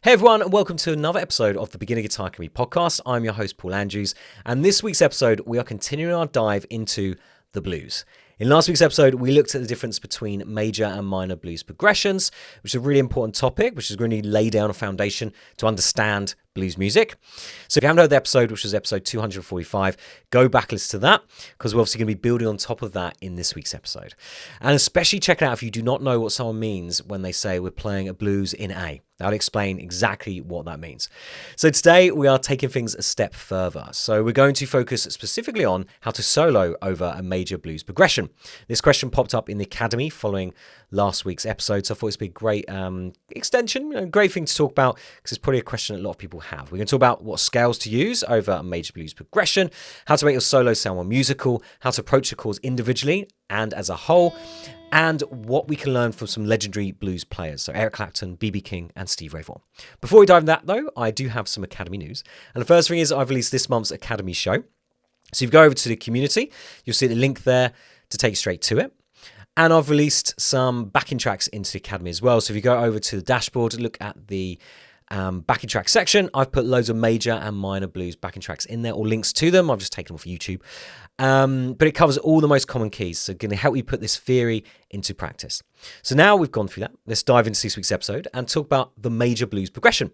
Hey everyone, and welcome to another episode of the Beginner Guitar Academy podcast. I'm your host, Paul Andrews, and this week's episode, we are continuing our dive into the blues. In last week's episode, we looked at the difference between major and minor blues progressions, which is a really important topic, which is going to lay down a foundation to understand blues music. So if you haven't heard the episode, which was episode 245, go back and listen to that, because we're obviously going to be building on top of that in this week's episode. And especially check it out if you do not know what someone means when they say we're playing a blues in A. That'll explain exactly what that means. So today we are taking things a step further. So we're going to focus specifically on how to solo over a major blues progression. This question popped up in the Academy following last week's episode, so I thought it'd be a great extension, great thing to talk about, because it's probably a question that a lot of people have. We're going to talk about what scales to use over a major blues progression, how to make your solo sound more musical, how to approach the chords individually and as a whole, and what we can learn from some legendary blues players, so Eric Clapton, B.B. King, and Ray Vaughan. Before we dive into that, though, I do have some Academy news. And the first thing is I've released this month's Academy show. So if you go over to the community, you'll see the link there to take you straight to it. And I've released some backing tracks into the Academy as well. So if you go over to the dashboard, look at the backing track section, I've put loads of major and minor blues backing tracks in there, or links to them. I've just taken them off YouTube. But it covers all the most common keys, so going to help you put this theory into practice. So now we've gone through that, let's dive into this week's episode and talk about the major blues progression.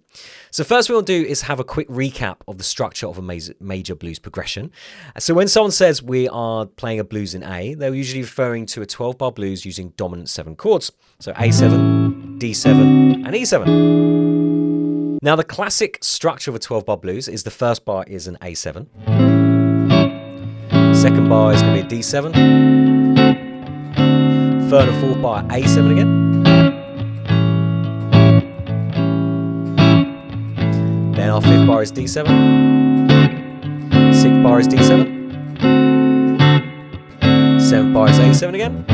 So first we'll do is have a quick recap of the structure of a major blues progression. So when someone says we are playing a blues in A, they're usually referring to a 12-bar blues using dominant 7 chords. So A7, D7, and E7. Now the classic structure of a 12-bar blues is the first bar is an A7. Second bar is going to be a D7. Third and fourth bar, A7 again. Then our fifth bar is D7. Sixth bar is D7. Seventh bar is A7 again.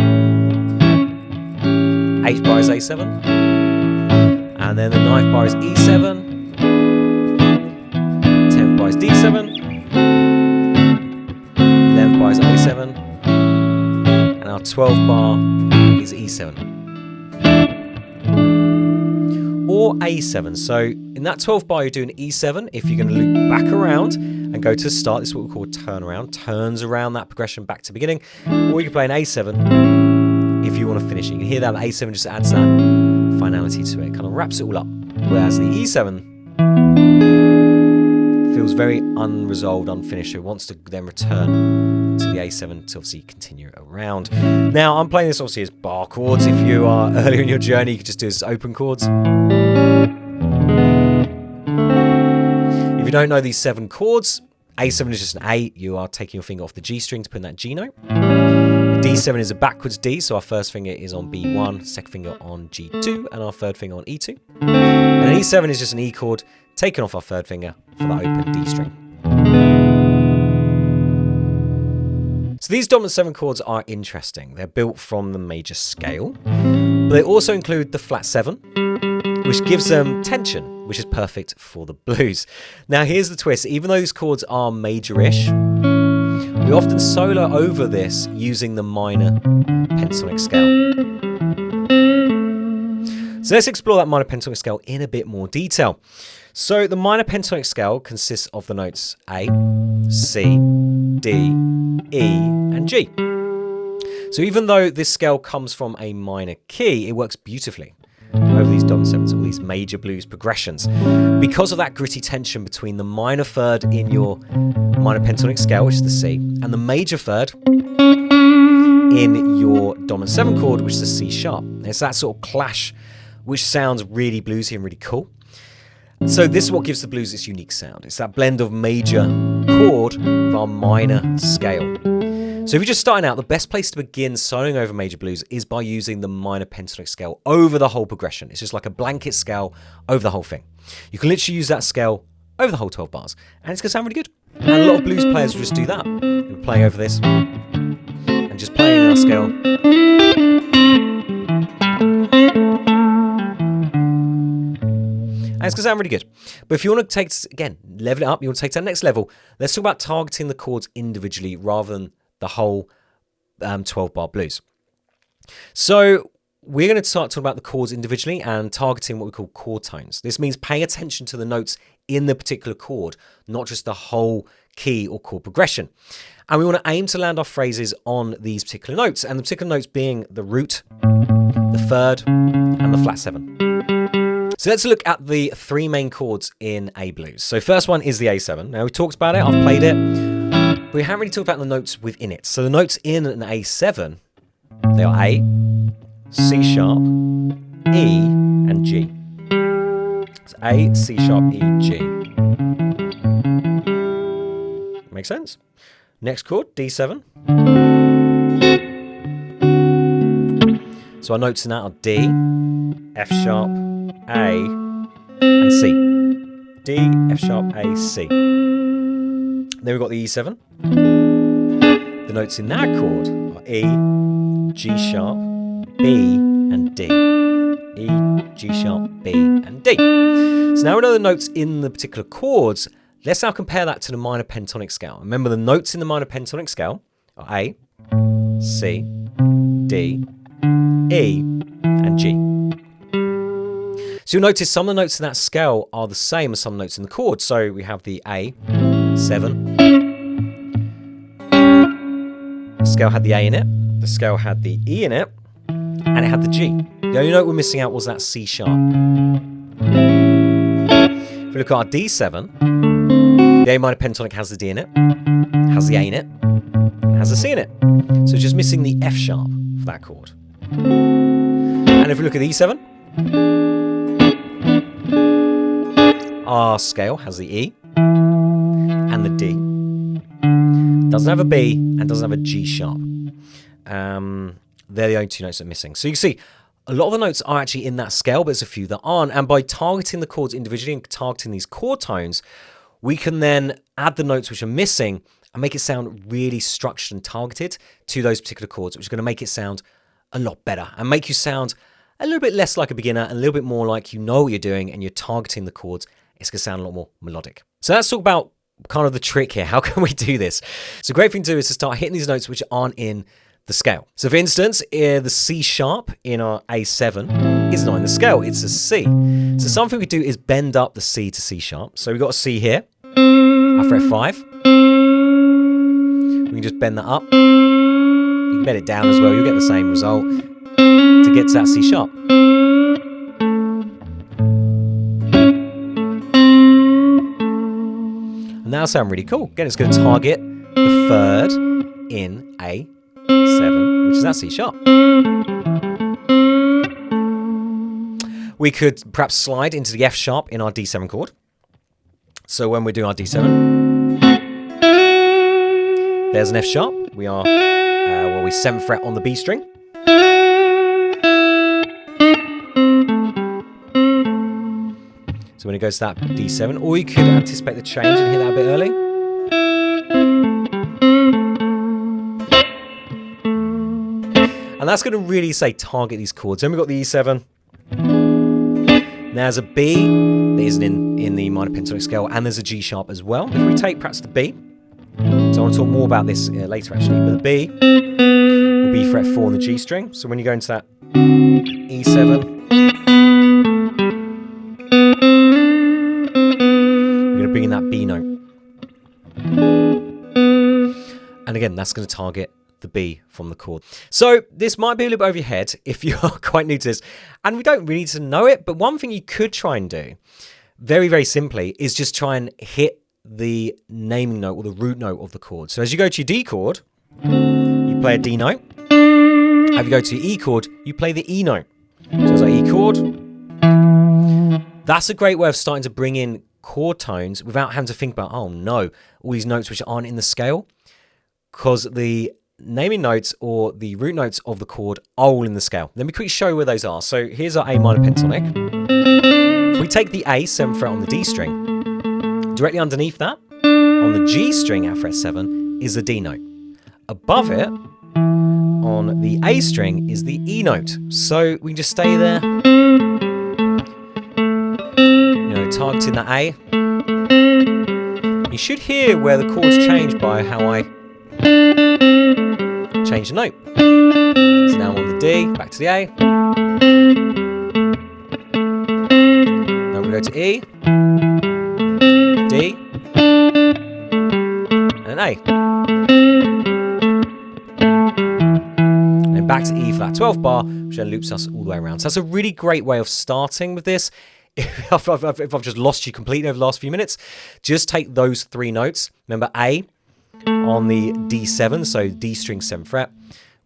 Eighth bar is A7. And then the ninth bar is E7. 10th bar is D7. 11th bar is A7. And our 12th bar is E7. Or A7. So in that 12th bar, you're doing E7. If you're going to loop back around and go to start, this is what we call turnaround. Turns around that progression back to beginning. Or you can play an A7 if you want to finish it. You can hear that A7 just adds that finality to it, kind of wraps it all up. Whereas the E7 feels very unresolved, unfinished. So it wants to then return to the A7 to obviously continue around. Now I'm playing this obviously as bar chords. If you are earlier in your journey, you could just do this as open chords. If you don't know these 7 chords, A7 is just an A. You are taking your finger off the G string to put in that G note. D7 is a backwards D, so our first finger is on B1, second finger on G2, and our third finger on E2. And an E7 is just an E chord, taken off our third finger for that open D string. So these dominant 7 chords are interesting. They're built from the major scale, but they also include the flat 7, which gives them tension, which is perfect for the blues. Now here's the twist, even though these chords are major-ish, we often solo over this using the minor pentatonic scale. So let's explore that minor pentatonic scale in a bit more detail. So the minor pentatonic scale consists of the notes A, C, D, E, and G. So even though this scale comes from a minor key, it works beautifully over these dominant sevens, all these major blues progressions, because of that gritty tension between the minor third in your minor pentatonic scale, which is the C, and the major third in your dominant 7 chord, which is the C sharp. It's that sort of clash which sounds really bluesy and really cool. So this is what gives the blues its unique sound. It's that blend of major chord with our minor scale. So if you're just starting out, the best place to begin soloing over major blues is by using the minor pentatonic scale over the whole progression. It's just like a blanket scale over the whole thing. You can literally use that scale over the whole 12 bars, and it's going to sound really good. And a lot of blues players will just do that. They're playing over this, and just playing our scale. And it's going to sound really good. But if you want to take, again, level it up, you want to take it to the next level, let's talk about targeting the chords individually rather than the whole 12-bar blues. So we're going to start talking about the chords individually and targeting what we call chord tones. This means paying attention to the notes in the particular chord, not just the whole key or chord progression. And we want to aim to land our phrases on these particular notes, and the particular notes being the root, the third, and the flat 7. So let's look at the 3 main chords in A blues. So first one is the A7. Now we talked about it, I've played it, but we haven't really talked about the notes within it. So the notes in an A7, they are A, C sharp, E, and G. So A, C sharp, E, G. Make sense? Next chord, D7. So our notes in that are D, F sharp, A, and C. D, F sharp, A, C. Then we've got the E7. The notes in that chord are E, G sharp, B, and D. E, G sharp, B, and D. So now we know the notes in the particular chords. Let's now compare that to the minor pentatonic scale. Remember, the notes in the minor pentatonic scale are A, C, D, E, and G. So you'll notice some of the notes in that scale are the same as some notes in the chord. So we have the A7. The scale had the A in it. The scale had the E in it. And it had the G. The only note we're missing out was that C sharp. If we look at our D7, the A minor pentatonic has the D in it, has the A in it, has the C in it. So it's just missing the F sharp for that chord. And if we look at the E7, our scale has the E and the D. Doesn't have a B and doesn't have a G sharp. They're the only 2 notes that are missing. So you can see a lot of the notes are actually in that scale, but there's a few that aren't. And by targeting the chords individually and targeting these chord tones, we can then add the notes which are missing and make it sound really structured and targeted to those particular chords, which is going to make it sound a lot better and make you sound a little bit less like a beginner and a little bit more like you know what you're doing and you're targeting the chords. It's going to sound a lot more melodic. So let's talk about kind of the trick here. How can we do this? So a great thing to do is to start hitting these notes which aren't in the scale. So for instance, the C sharp in our A7 is not in the scale, it's a C. So something we do is bend up the C to C sharp. So we've got a C here, our fret 5. We can just bend that up. You can bend it down as well, you'll get the same result to get to that C sharp. And that'll sound really cool. Again, it's going to target the third in A7, which is that C sharp. We could perhaps slide into the F sharp in our D7 chord. So when we're doing our D7, there's an F sharp. We are, we 7th fret on the B string. So when it goes to that D7, or you could anticipate the change and hit that a bit early. And that's going to really say target these chords. Then we've got the E7. There's a B that isn't in the minor pentatonic scale, and there's a G sharp as well. If we take perhaps the B, so I want to talk more about this later actually, but the B will be fret 4 on the G string. So when you go into that E7, we're going to bring in that B note. And again, that's going to target the B from the chord. So this might be a little bit over your head if you're quite new to this, and we don't really need to know it, but one thing you could try and do, very, very simply, is just try and hit the naming note or the root note of the chord. So as you go to your D chord, you play a D note. If you go to your E chord, you play the E note. So it's like E chord. That's a great way of starting to bring in chord tones without having to think about, oh no, all these notes which aren't in the scale, because the naming notes or the root notes of the chord are all in the scale. Let me quickly show you where those are. So here's our A minor pentatonic. If we take the A, 7th fret on the D string, directly underneath that, on the G string at fret 7, is the D note. Above it, on the A string, is the E note. So we can just stay there, targeting that A. You should hear where the chords change by how I change the note. So now I'm on the D, back to the A. we go to E, D, and an A. And back to E flat 12 bar, which then loops us all the way around. So that's a really great way of starting with this. If I've just lost you completely over the last few minutes, just take those 3 notes. Remember A on the D7, so D string 7th fret.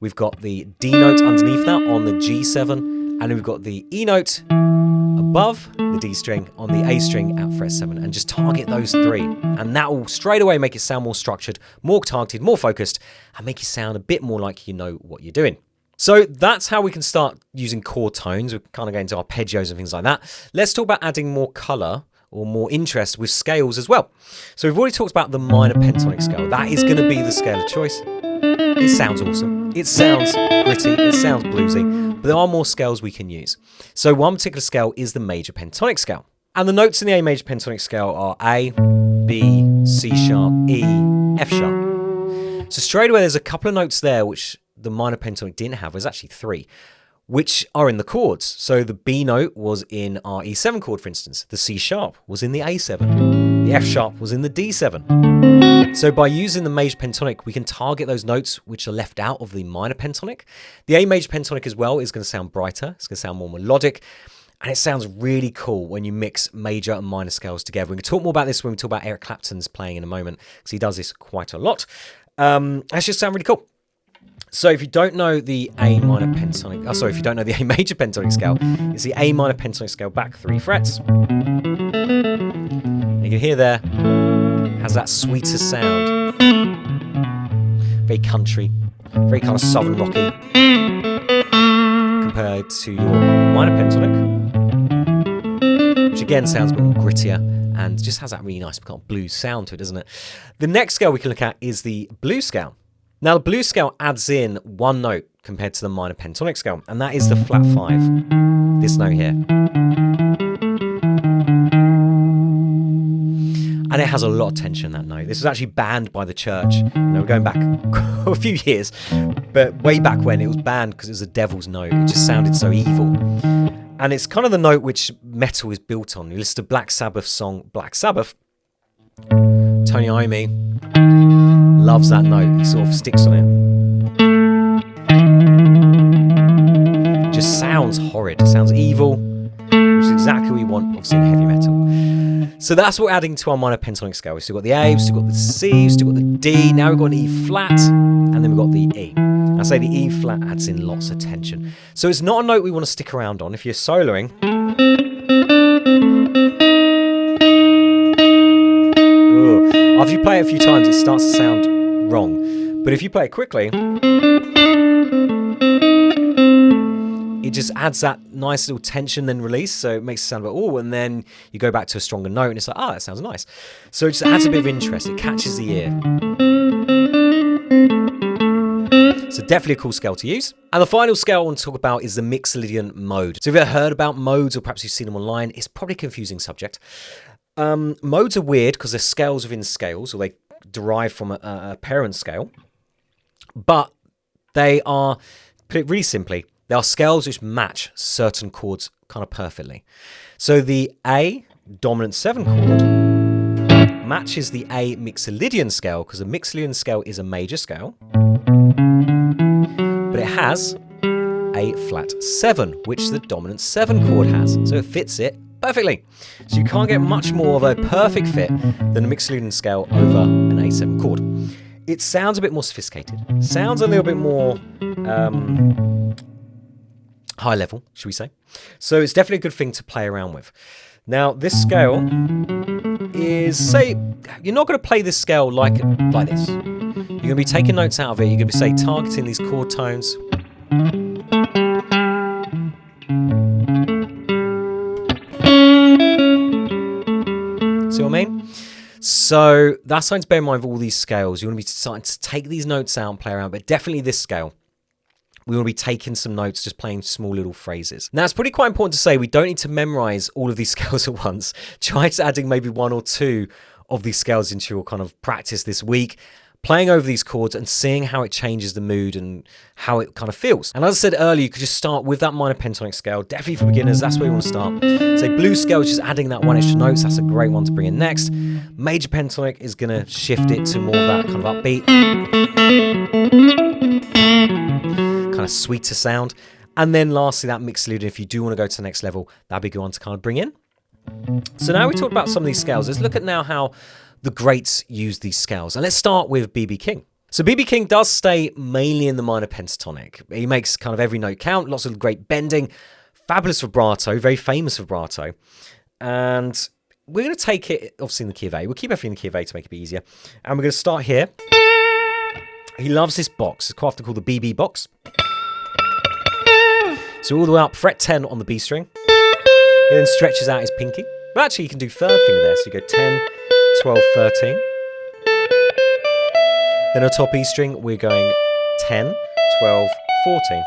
We've got the D note underneath that on the G7, and then we've got the E note above the D string on the A string at fret 7, and just target those 3. And that will straight away make it sound more structured, more targeted, more focused, and make you sound a bit more like you know what you're doing. So that's how we can start using chord tones. We're kind of going to arpeggios and things like that. Let's talk about adding more color or more interest with scales as well. So we've already talked about the minor pentatonic scale. That is going to be the scale of choice. It sounds awesome. It sounds gritty. It sounds bluesy. But there are more scales we can use. So one particular scale is the major pentatonic scale. And the notes in the A major pentatonic scale are A, B, C sharp, E, F sharp. So straight away there's a couple of notes there which the minor pentatonic didn't have. There's actually 3, which are in the chords. So the B note was in our E7 chord, for instance. The C sharp was in the A7. The F sharp was in the D7. So by using the major pentatonic, we can target those notes which are left out of the minor pentatonic. The A major pentatonic as well is going to sound brighter. It's going to sound more melodic. And it sounds really cool when you mix major and minor scales together. We can talk more about this when we talk about Eric Clapton's playing in a moment, because he does this quite a lot. That's just sound really cool. So if you don't know the A minor pentatonic, if you don't know the A major pentatonic scale, it's the A minor pentatonic scale back 3 frets. And you can hear there, it has that sweeter sound. Very country, very kind of southern rocky, compared to your minor pentatonic, which again sounds a bit more grittier and just has that really nice kind of blues sound to it, doesn't it? The next scale we can look at is the blues scale. Now, the blues scale adds in 1 note compared to the minor pentatonic scale, and that is the flat 5, this note here. And it has a lot of tension, that note. This was actually banned by the church. We're going back a few years, but way back when it was banned because it was a devil's note. It just sounded so evil. And it's kind of the note which metal is built on. You listen to Black Sabbath's song, Black Sabbath. Tony Iommi loves that note. He sort of sticks on it. It just sounds horrid. It sounds evil, which is exactly what you want, obviously, in heavy metal. So that's what we're adding to our minor pentatonic scale. We've still got the A, we've still got the C, we've still got the D. Now we've got an E flat, and then we've got the E. I say the E flat adds in lots of tension. So it's not a note we want to stick around on. If you're soloing, after you play it a few times, it starts to sound wrong. But if you play it quickly, it just adds that nice little tension, then release, so it makes it sound like, oh, and then you go back to a stronger note, and it's like, that sounds nice. So it just adds a bit of interest. It catches the ear. So definitely a cool scale to use. And the final scale I want to talk about is the Mixolydian mode. So if you've ever heard about modes, or perhaps you've seen them online, it's probably a confusing subject. Modes are weird because they're scales within scales, or they derive from a parent scale. But they are, put it really simply, they are scales which match certain chords kind of perfectly. So the A dominant 7 chord matches the A Mixolydian scale, because the Mixolydian scale is a major scale, but it has a flat 7, which the dominant 7 chord has. So it fits it perfectly. So you can't get much more of a perfect fit than a Mixolydian scale over an A7 chord. It sounds a bit more sophisticated. Sounds a little bit more high level, should we say. So it's definitely a good thing to play around with. Now, this scale is, say, you're not going to play this scale like this. You're going to be taking notes out of it. You're going to be, say, targeting these chord tones. See what I mean? So that's something to bear in mind with all these scales. You want to be starting to take these notes out and play around, but definitely this scale, we want to be taking some notes, just playing small little phrases. Now, it's pretty quite important to say we don't need to memorize all of these scales at once. Try to adding maybe 1 or 2 of these scales into your kind of practice this week. playing over these chords and seeing how it changes the mood and how it kind of feels. And as I said earlier, you could just start with that minor pentatonic scale. Definitely for beginners, that's where you want to start. So blues scale is just adding that one extra note. So that's a great one to bring in next. Major pentatonic is going to shift it to more of that kind of upbeat, kind of sweeter sound. And then lastly, that Mixolydian, if you do want to go to the next level, that'd be a good one to kind of bring in. So now we talked about some of these scales. Let's look at now how the greats use these scales. And let's start with B.B. King. So B.B. King does stay mainly in the minor pentatonic. He makes kind of every note count, lots of great bending, fabulous vibrato, very famous vibrato. And we're going to take it, obviously, in the key of A. We'll keep everything in the key of A to make it a bit easier. And we're going to start here. He loves this box. It's quite often called the BB box. So all the way up, fret 10 on the B string. He then stretches out his pinky. But actually, you can do third finger there. So you go 10, 12, 13. Then on top E string, we're going 10, 12, 14.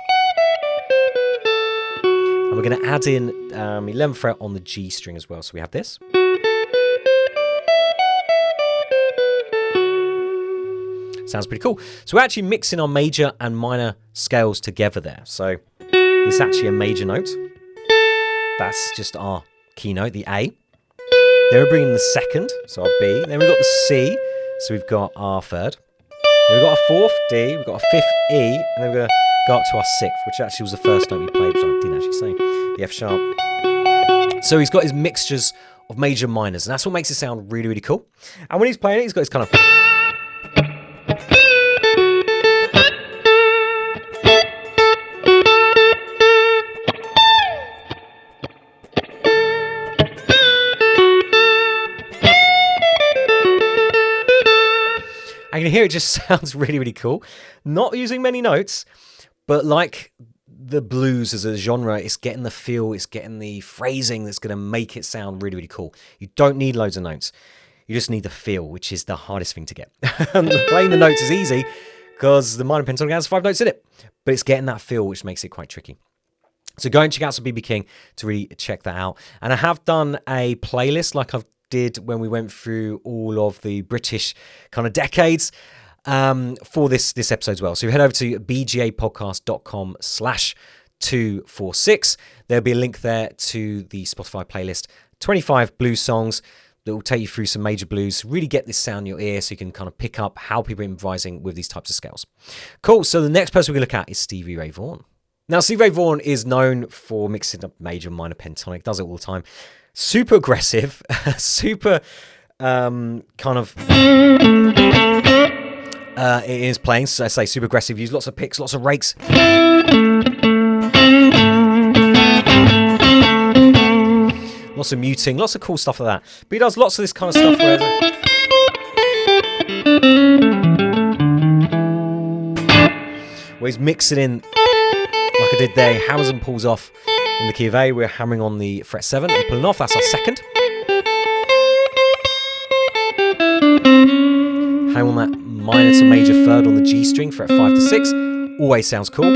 And we're going to add in 11th fret on the G string as well. So we have this. Sounds pretty cool. So we're actually mixing our major and minor scales together there. So it's actually a major note. That's just our key note, the A. Then we're bringing the second, so our B. Then we've got the C, so we've got our third. Then we've got our fourth, D. We've got our fifth, E. And then we're going to go up to our sixth, which actually was the first note we played, which I didn't actually say, the F sharp. So he's got his mixtures of major and minors, and that's what makes it sound really, really cool. And when he's playing it, he's got his kind of... I can hear it just sounds really, really cool. Not using many notes, but like the blues as a genre, it's getting the feel, it's getting the phrasing that's going to make it sound really, really cool. You don't need loads of notes. You just need the feel, which is the hardest thing to get. Playing the notes is easy because the minor pentatonic has 5 notes in it, but it's getting that feel, which makes it quite tricky. So go and check out some B.B. King to really check that out. And I have done a playlist like I've did when we went through all of the British kind of decades for this episode as well. So head over to bgapodcast.com/246. There'll be a link there to the Spotify playlist, 25 blues songs that will take you through some major blues, really get this sound in your ear so you can kind of pick up how people are improvising with these types of scales. Cool. So the next person we're going to look at is Stevie Ray Vaughan. Now, Stevie Ray Vaughan is known for mixing up major and minor pentatonic, does it all the time. Super aggressive, super kind of it is playing, so I say super aggressive, use lots of picks, lots of rakes. Lots of muting, lots of cool stuff like that. But he does lots of this kind of stuff where he's mixing in, like I did there, he hammers and pulls off. In the key of A, we're hammering on the fret 7 and pulling off. That's our second. Hang on that minor to major third on the G string, fret 5 to 6. Always sounds cool.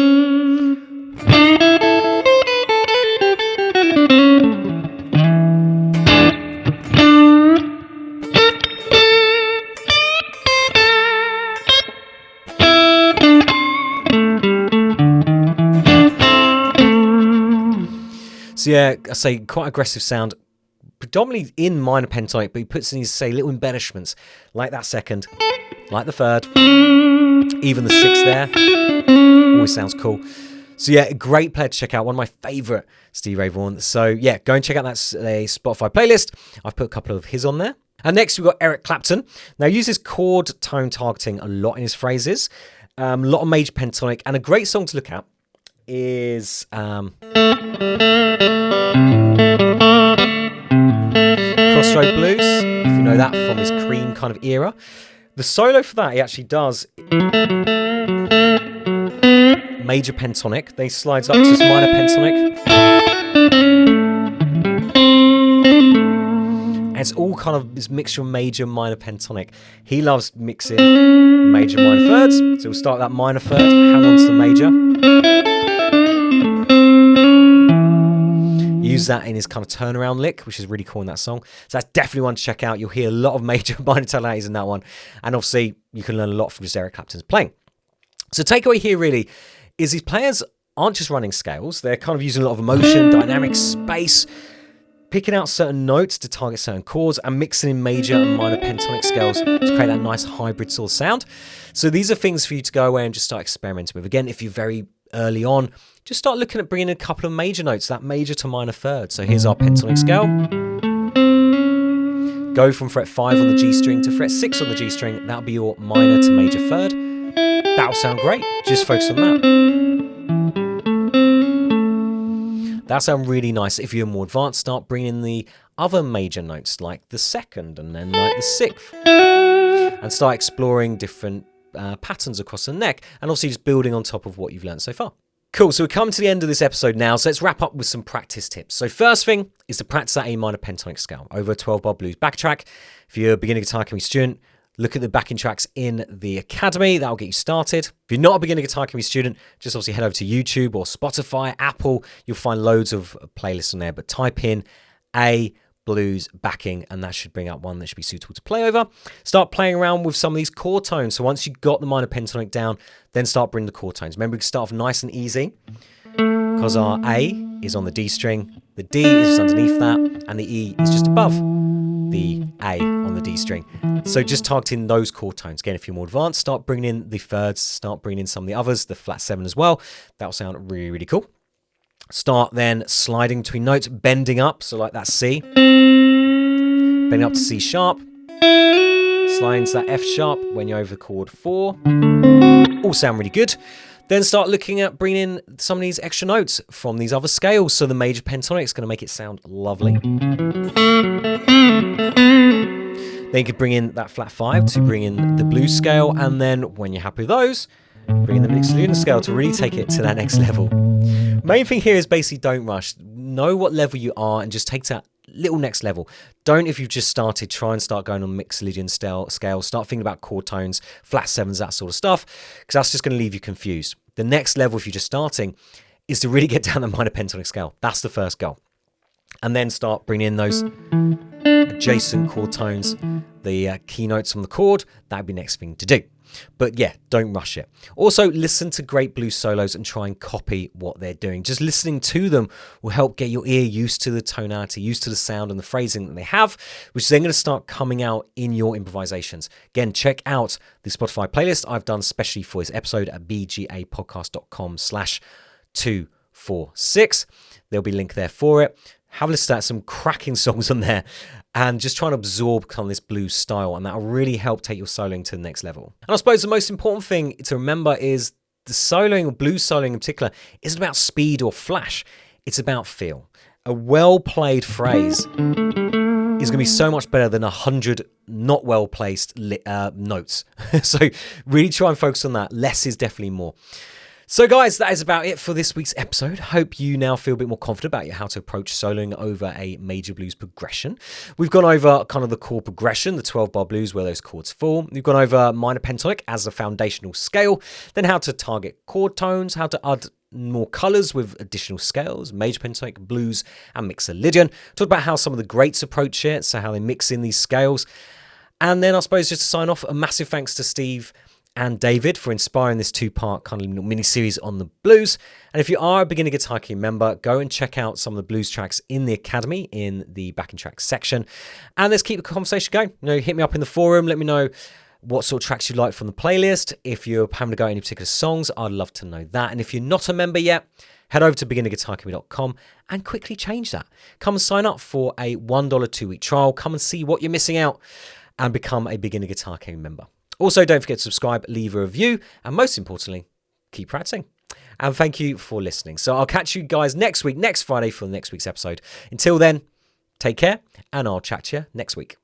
So yeah, I say quite aggressive sound, predominantly in minor pentatonic, but he puts in his, say, little embellishments, like that second, like the third, even the sixth there. Always sounds cool. So yeah, a great player to check out. One of my favourite Stevie Ray Vaughan. So yeah, go and check out that Spotify playlist. I've put a couple of his on there. And next we've got Eric Clapton. Now he uses chord tone targeting a lot in his phrases. A lot of major pentatonic, and a great song to look at is Crossroad Blues, if you know that from his Cream kind of era. The solo for that, he actually does major pentatonic, then he slides up to his minor pentatonic. And it's all kind of this mixture of major and minor pentatonic. He loves mixing major and minor thirds, so we'll start that minor third, hang on to the major. Use that in his kind of turnaround lick, which is really cool in that song. So that's definitely one to check out. You'll hear a lot of major minor tonalities in that one. And obviously, you can learn a lot from just Eric Clapton's playing. So takeaway here really is these players aren't just running scales. They're kind of using a lot of emotion, dynamic space, picking out certain notes to target certain chords, and mixing in major and minor pentatonic scales to create that nice hybrid sort of sound. So these are things for you to go away and just start experimenting with. Again, if you're very early on, just start looking at bringing in a couple of major notes, that major to minor third. So here's our pentatonic scale. Go from fret 5 on the G string to fret 6 on the G string. That'll be your minor to major third. That'll sound great. Just focus on that. That'll sound really nice. If you're more advanced, start bringing the other major notes like the second and then like the sixth, and start exploring different patterns across the neck, and obviously just building on top of what you've learned so far. Cool, so we're coming to the end of this episode now, so let's wrap up with some practice tips. So first thing is to practice that A minor pentatonic scale over a 12-bar blues back track. If you're a beginner Guitar Academy student, look at the backing tracks in the Academy. That'll get you started. If you're not a beginner Guitar Academy student, just obviously head over to YouTube or Spotify, Apple. You'll find loads of playlists on there, but type in A blues backing, and that should bring up one that should be suitable to play over. Start playing around with some of these chord tones. So once you've got the minor pentatonic down, then start bringing the chord tones. Remember, we can start off nice and easy because our A is on the D string, the D is just underneath that, and the E is just above the A on the D string. So just targeting those chord tones. Again, if you're more advanced, start bringing in the thirds, start bringing in some of the others, the flat 7 as well. That'll sound really, really cool. Start then sliding between notes, bending up, so like that C, bending up to C sharp, sliding to that F sharp when you're over chord 4. All sound really good. Then start looking at bringing in some of these extra notes from these other scales. So the major pentatonic is going to make it sound lovely. Then you could bring in that flat 5 to bring in the blues scale, and then when you're happy with those, bring in the Mixolydian scale to really take it to that next level. Main thing here is basically don't rush. Know what level you are and just take that little next level. Don't, if you've just started, try and start going on Mixolydian scale. Start thinking about chord tones, flat 7s, that sort of stuff, because that's just going to leave you confused. The next level, if you're just starting, is to really get down the minor pentatonic scale. That's the first goal. And then start bringing in those adjacent chord tones, the key notes from the chord. That would be the next thing to do. But yeah, don't rush it. Also, listen to great blues solos and try and copy what they're doing. Just listening to them will help get your ear used to the tonality, used to the sound and the phrasing that they have, which is then going to start coming out in your improvisations. Again, check out the Spotify playlist I've done specially for this episode at bgapodcast.com/246. There'll be a link there for it. Have a listen to that, some cracking songs on there, and just try and absorb kind of this blues style, and that'll really help take your soloing to the next level. And I suppose the most important thing to remember is the soloing, or blues soloing in particular, isn't about speed or flash. It's about feel. A well-played phrase is going to be so much better than 100 not well-placed notes. So really try and focus on that. Less is definitely more. So guys, that is about it for this week's episode. Hope you now feel a bit more confident about how to approach soloing over a major blues progression. We've gone over kind of the chord progression, the 12-bar blues where those chords fall. We've gone over minor pentatonic as a foundational scale, then how to target chord tones, how to add more colours with additional scales, major pentatonic, blues, and Mixolydian. Talked about how some of the greats approach it, so how they mix in these scales. And then I suppose just to sign off, a massive thanks to Steve and David for inspiring this 2-part kind of mini-series on the blues. And if you are a beginner Guitar Academy member, go and check out some of the blues tracks in the Academy in the backing tracks section. And let's keep the conversation going. You know, hit me up in the forum, let me know what sort of tracks you like from the playlist. If you're having to go any particular songs, I'd love to know that. And if you're not a member yet, head over to beginnerguitaracademy.com and quickly change that. Come and sign up for a $1 2-week trial. Come and see what you're missing out and become a beginner Guitar Academy member. Also, don't forget to subscribe, leave a review, and most importantly, keep practicing. And thank you for listening. So I'll catch you guys next week, next Friday for the next week's episode. Until then, take care, and I'll chat to you next week.